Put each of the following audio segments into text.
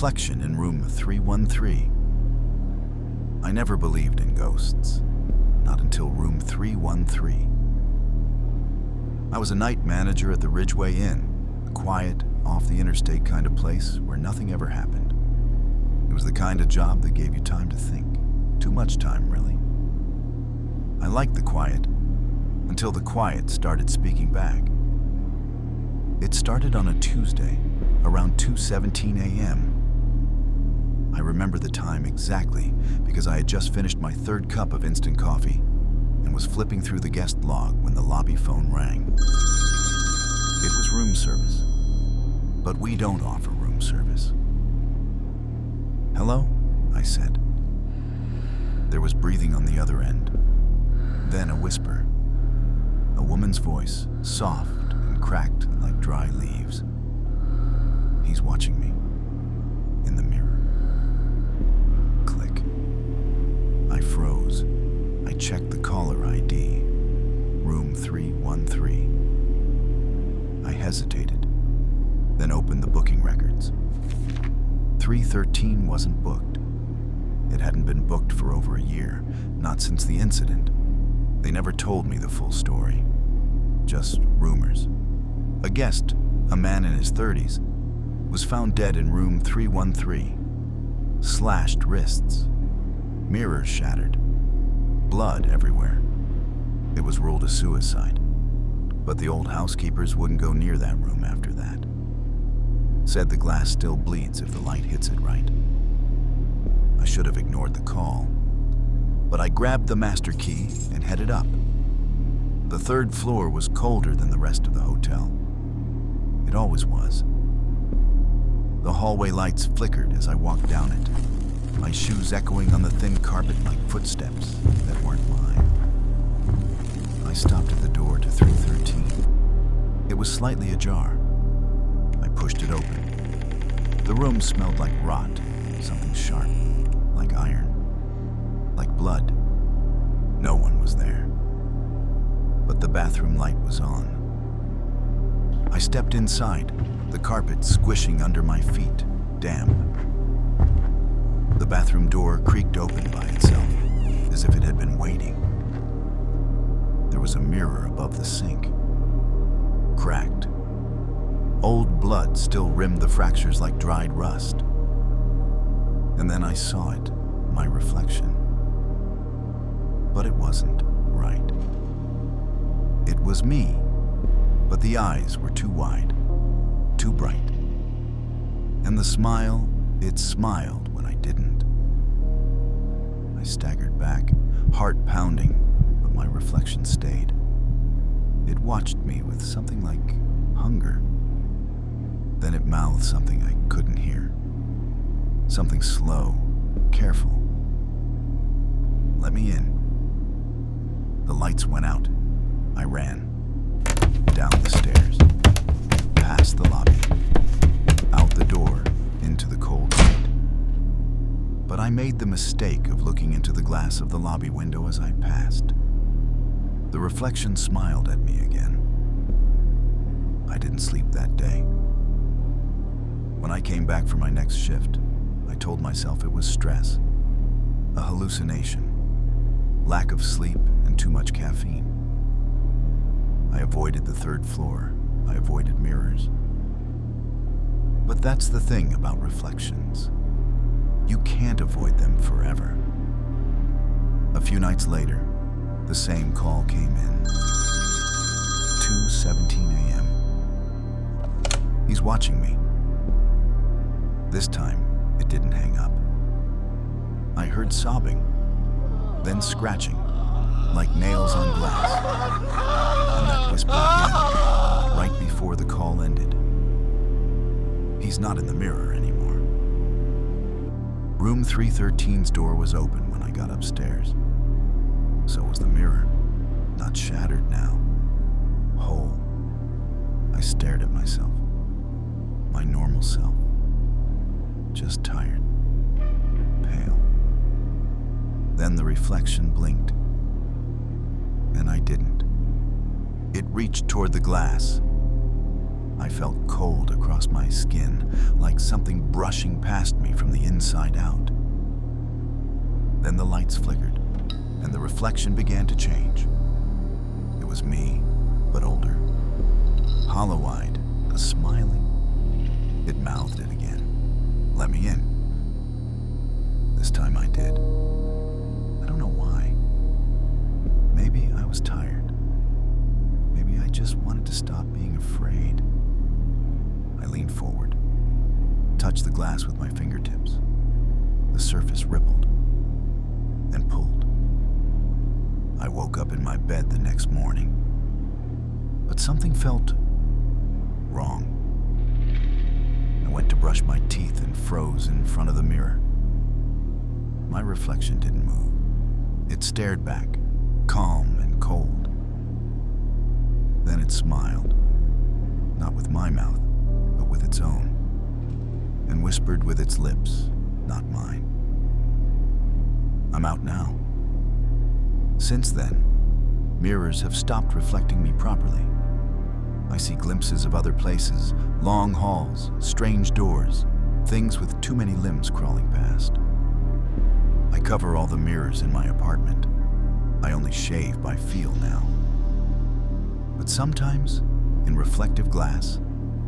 reflection in room 313. I never believed in ghosts, not until room 313. I was a night manager at the Ridgeway Inn, a quiet, off-the-interstate kind of place where nothing ever happened. It was the kind of job that gave you time to think. Too much time, really. I liked the quiet, until the quiet started speaking back. It started on a Tuesday, around 2:17 a.m. I remember the time exactly because I had just finished my third cup of instant coffee and was flipping through the guest log when the lobby phone rang. It was room service, but we don't offer room service. "Hello?" I said. There was breathing on the other end, then a whisper. A woman's voice, soft and cracked like dry leaves. "He's watching me. In the mirror." Click. I froze. I checked the caller ID. Room 313. I hesitated, then opened the booking records. 313 wasn't booked. It hadn't been booked for over a year, not since the incident. They never told me the full story. Just rumors. A guest, a man in his 30s, was found dead in room 313. Slashed wrists. Mirrors shattered. Blood everywhere. It was ruled a suicide. But the old housekeepers wouldn't go near that room after that. Said the glass still bleeds if the light hits it right. I should have ignored the call, but I grabbed the master key and headed up. The third floor was colder than the rest of the hotel. It always was. The hallway lights flickered as I walked down it, my shoes echoing on the thin carpet like footsteps that weren't mine. I stopped at the door to 313. It was slightly ajar. I pushed it open. The room smelled like rot, something sharp, like iron, like blood. No one was there. But the bathroom light was on. I stepped inside, the carpet squishing under my feet, damp. The bathroom door creaked open by itself, as if it had been waiting. There was a mirror above the sink. Cracked. Old blood still rimmed the fractures like dried rust. And then I saw it, my reflection. But it wasn't right. It was me, but the eyes were too wide, too bright. And the smile, it smiled when I didn't. I staggered back, heart pounding, but my reflection stayed. It watched me with something like hunger. Then it mouthed something I couldn't hear. Something slow, careful. "Let me in." The lights went out. I ran. Down the stairs. Past the lobby. Out the door. Into the cold night. But I made the mistake of looking into the glass of the lobby window as I passed. The reflection smiled at me again. I didn't sleep that day. When I came back for my next shift, I told myself it was stress, a hallucination, lack of sleep, and too much caffeine. I avoided the third floor. I avoided mirrors. But that's the thing about reflections. You can't avoid them forever. A few nights later, the same call came in. 2:17 a.m. He's watching me. This time, it didn't hang up. I heard sobbing, then scratching, like nails on glass. And that whisper again, right before the call ended. He's not in the mirror anymore. Room 313's door was open when I got upstairs. So was the mirror, not shattered now, whole. I stared at myself, my normal self, just tired, pale. Then the reflection blinked, and I didn't. It reached toward the glass. I felt cold across my skin, like something brushing past me from the inside out. Then the lights flickered, and the reflection began to change. It was me, but older. Hollow-eyed, a smiling. It mouthed it again. Let me in. This time I did. I don't know why. Maybe I was tired. Maybe I just wanted to stop being afraid. I leaned forward, touched the glass with my fingertips. The surface rippled, then pulled. I woke up in my bed the next morning, but something felt wrong. I went to brush my teeth and froze in front of the mirror. My reflection didn't move. It stared back, calm and cold. Then it smiled, not with my mouth, but with its own, and whispered with its lips, not mine. I'm out now. Since then, mirrors have stopped reflecting me properly. I see glimpses of other places, long halls, strange doors, things with too many limbs crawling past. I cover all the mirrors in my apartment. I only shave by feel now. But sometimes, in reflective glass,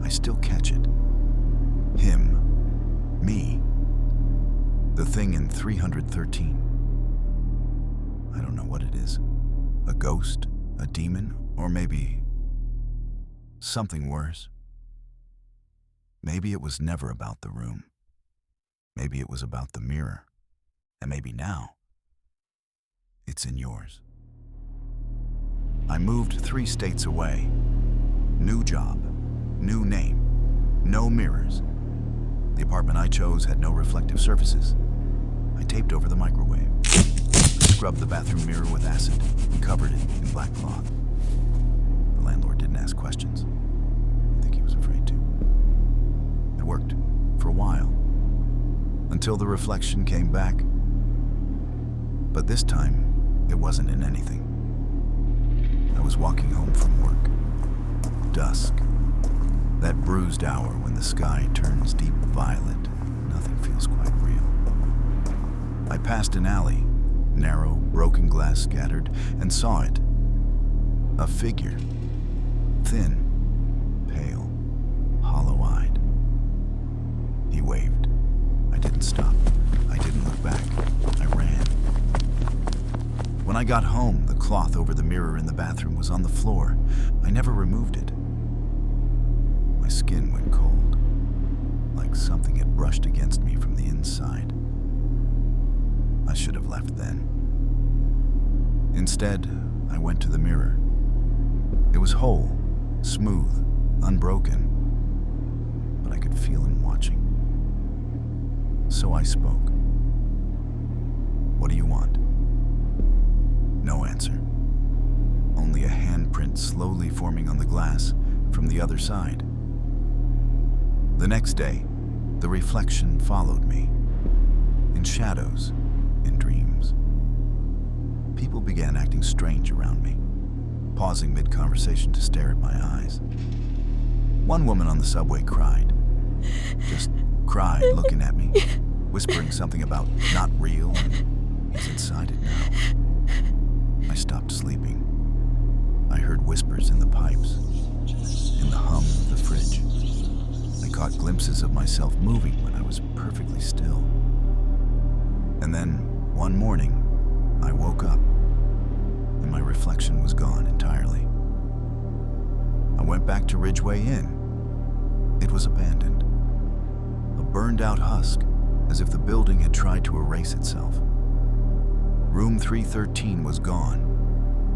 I still catch it. Him. Me. The thing in 313. I don't know what it is. A ghost? A demon? Or maybe something worse. Maybe it was never about the room. Maybe it was about the mirror. And maybe now, it's in yours. I moved 3 states away. New job, new name, no mirrors. The apartment I chose had no reflective surfaces. I taped over the microwave. I scrubbed the bathroom mirror with acid and covered it in black cloth. The landlord didn't ask questions. I think he was afraid to. It worked for a while, until the reflection came back. But this time, it wasn't in anything. I was walking home from work. Dusk. That bruised hour when the sky turns deep violet. Nothing feels quite real. I passed an alley, narrow, broken glass scattered, and saw it. A figure. Thin, pale, hollow-eyed. He waved. I didn't stop. I didn't look back. I ran. When I got home, the cloth over the mirror in the bathroom was on the floor. I never removed it. My skin went cold, like something had brushed against me from the inside. I should have left then. Instead, I went to the mirror. It was whole, smooth, unbroken, but I could feel him watching. So I spoke. What do you want? No answer. Only a handprint slowly forming on the glass from the other side. The next day, the reflection followed me. In shadows, in dreams. People began acting strange around me, pausing mid-conversation to stare at my eyes. One woman on the subway cried. Just cried, looking at me, whispering something about not real and he's inside it now. I stopped sleeping. I heard whispers in the pipes, in the hum of the fridge. I caught glimpses of myself moving when I was perfectly still. And then, one morning, I woke up, and my reflection was gone entirely. I went back to Ridgeway Inn. It was abandoned. A burned-out husk, as if the building had tried to erase itself. Room 313 was gone,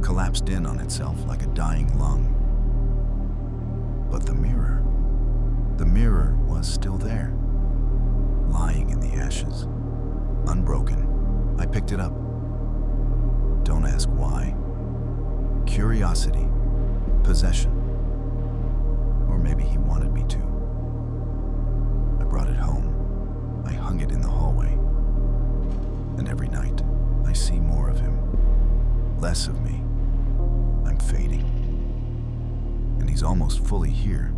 collapsed in on itself like a dying lung. But the mirror was still there, lying in the ashes, unbroken. I picked it up. Don't ask why. Curiosity, possession, or maybe he wanted me to. I brought it home. I hung it in the hallway. And every night, I see more of him, less of me. I'm fading. And he's almost fully here,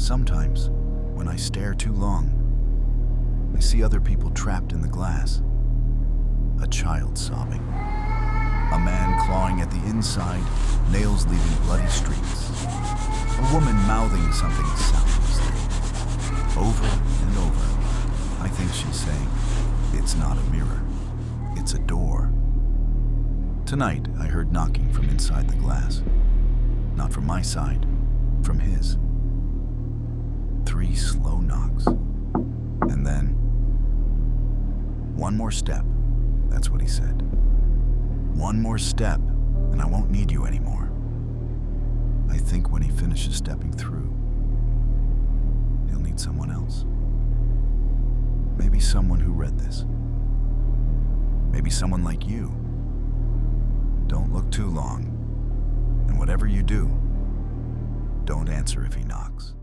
Sometimes, when I stare too long, I see other people trapped in the glass. A child sobbing. A man clawing at the inside, nails leaving bloody streaks. A woman mouthing something soundlessly. Over and over, I think she's saying, "It's not a mirror, it's a door." Tonight, I heard knocking from inside the glass. Not from my side, from his. 3 slow knocks. And then, "One more step," that's what he said. "One more step, and I won't need you anymore." I think when he finishes stepping through, he'll need someone else. Maybe someone who read this. Maybe someone like you. Don't look too long, and whatever you do, don't answer if he knocks.